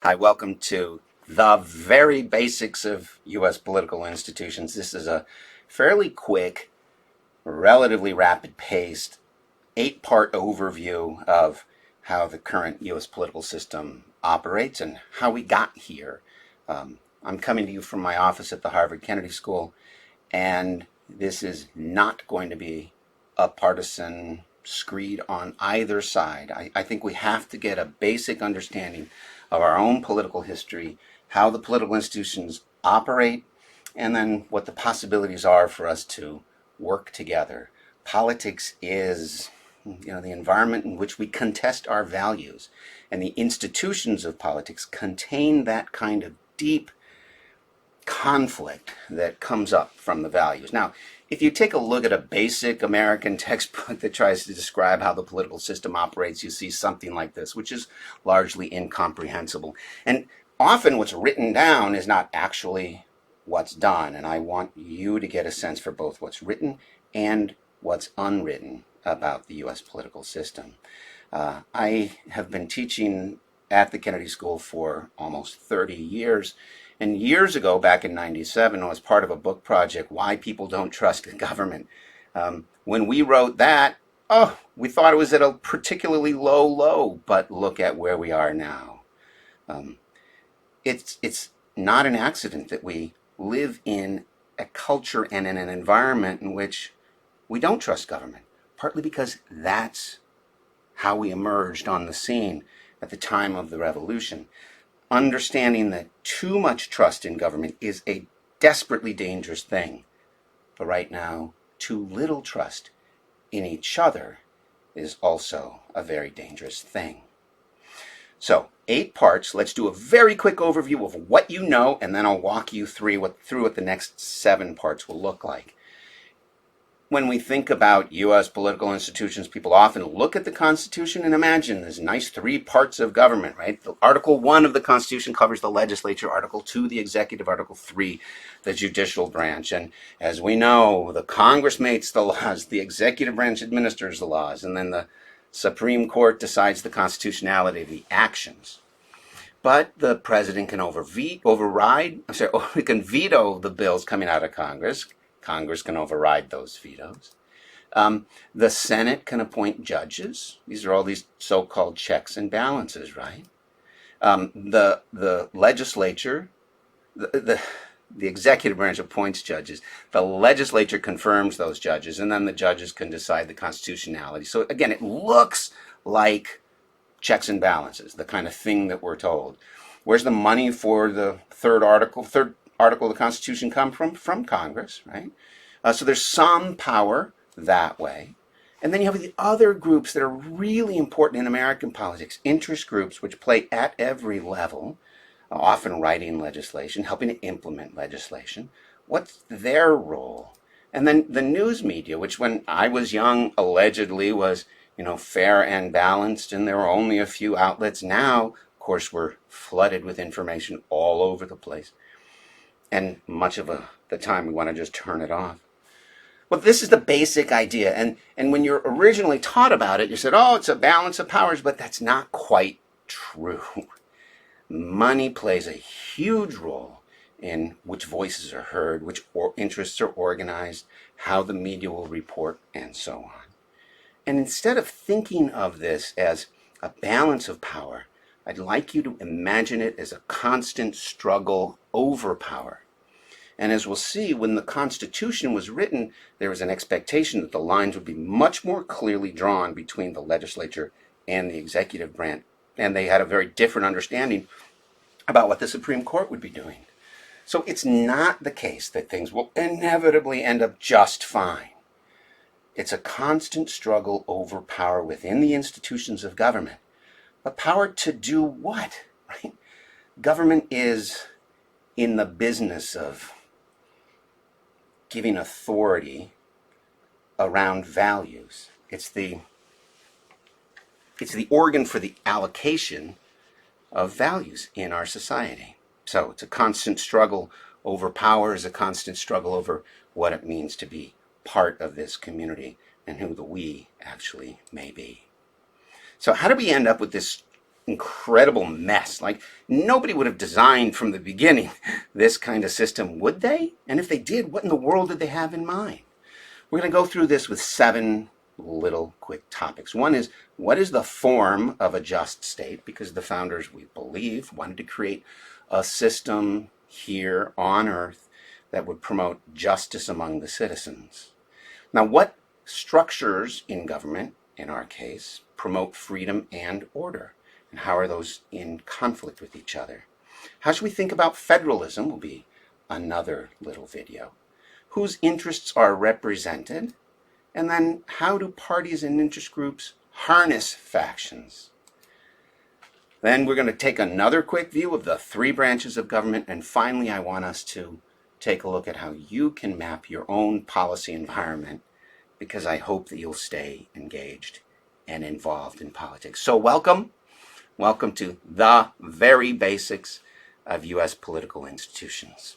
Hi, welcome to the very basics of U.S. political institutions. This is a fairly quick, relatively rapid-paced, 8-part overview of how the current U.S. political system operates and how we got here. I'm coming to you from my office at the Harvard Kennedy School, and this is not going to be a partisan screed on either side. I think we have to get a basic understanding of our own political history, how the political institutions operate, and then what the possibilities are for us to work together. Politics is, the environment in which we contest our values, and the institutions of politics contain that kind of deep conflict that comes up from the values. Now, if you take a look at a basic American textbook that tries to describe how the political system operates, you see something like this, which is largely incomprehensible. And often what's written down is not actually what's done. And I want you to get a sense for both what's written and what's unwritten about the U.S. political system. I have been teaching at the Kennedy School for almost 30 years. And years ago, back in 97, I was part of a book project, Why People Don't Trust the Government. When we wrote that, we thought it was at a particularly low, but look at where we are now. It's not an accident that we live in a culture and in an environment in which we don't trust government, partly because that's how we emerged on the scene at the time of the revolution. Understanding that too much trust in government is a desperately dangerous thing. But right now, too little trust in each other is also a very dangerous thing. So, 8 parts. Let's do a very quick overview of what you know, and then I'll walk you through what the next 7 parts will look like. When we think about U.S. political institutions, people often look at the Constitution and imagine there's nice 3 parts of government, right? Article 1 of the Constitution covers the legislature, Article 2, the executive, Article 3, the judicial branch. And as we know, the Congress makes the laws, the executive branch administers the laws, and then the Supreme Court decides the constitutionality of the actions. But the president can can veto the bills coming out of Congress. Congress can override those vetoes. The Senate can appoint judges. These are all these so-called checks and balances, right? The legislature, the executive branch appoints judges. The legislature confirms those judges, and then the judges can decide the constitutionality. So again, it looks like checks and balances, the kind of thing that we're told. Where's the money for the third article of the Constitution come from? From Congress, right? So there's some power that way. And then you have the other groups that are really important in American politics, interest groups which play at every level, often writing legislation, helping to implement legislation. What's their role? And then the news media, which when I was young allegedly was, fair and balanced, and there were only a few outlets. Now, of course, we're flooded with information all over the place. And much of the time we want to just turn it off. Well, this is the basic idea. And when you're originally taught about it, you said, it's a balance of powers, but that's not quite true. Money plays a huge role in which voices are heard, which interests are organized, how the media will report, and so on. And instead of thinking of this as a balance of power, I'd like you to imagine it as a constant struggle over power. And as we'll see, when the Constitution was written, there was an expectation that the lines would be much more clearly drawn between the legislature and the executive branch. And they had a very different understanding about what the Supreme Court would be doing. So it's not the case that things will inevitably end up just fine. It's a constant struggle over power within the institutions of government. But power to do what, right? Government is in the business of giving authority around values. It's the organ for the allocation of values in our society. So it's a constant struggle over power, is a constant struggle over what it means to be part of this community and who the we actually may be. So how do we end up with this incredible mess. Like, nobody would have designed from the beginning this kind of system, would they? And if they did, what in the world did they have in mind? We're going to go through this with 7 little quick topics. One is, what is the form of a just state? Because the founders, we believe, wanted to create a system here on Earth that would promote justice among the citizens. Now, what structures in government, in our case, promote freedom and order? And how are those in conflict with each other? How should we think about federalism? Will be another little video. Whose interests are represented? And then how do parties and interest groups harness factions? Then we're going to take another quick view of the 3 branches of government. And finally, I want us to take a look at how you can map your own policy environment, because I hope that you'll stay engaged and involved in politics. So welcome to the very basics of U.S. political institutions.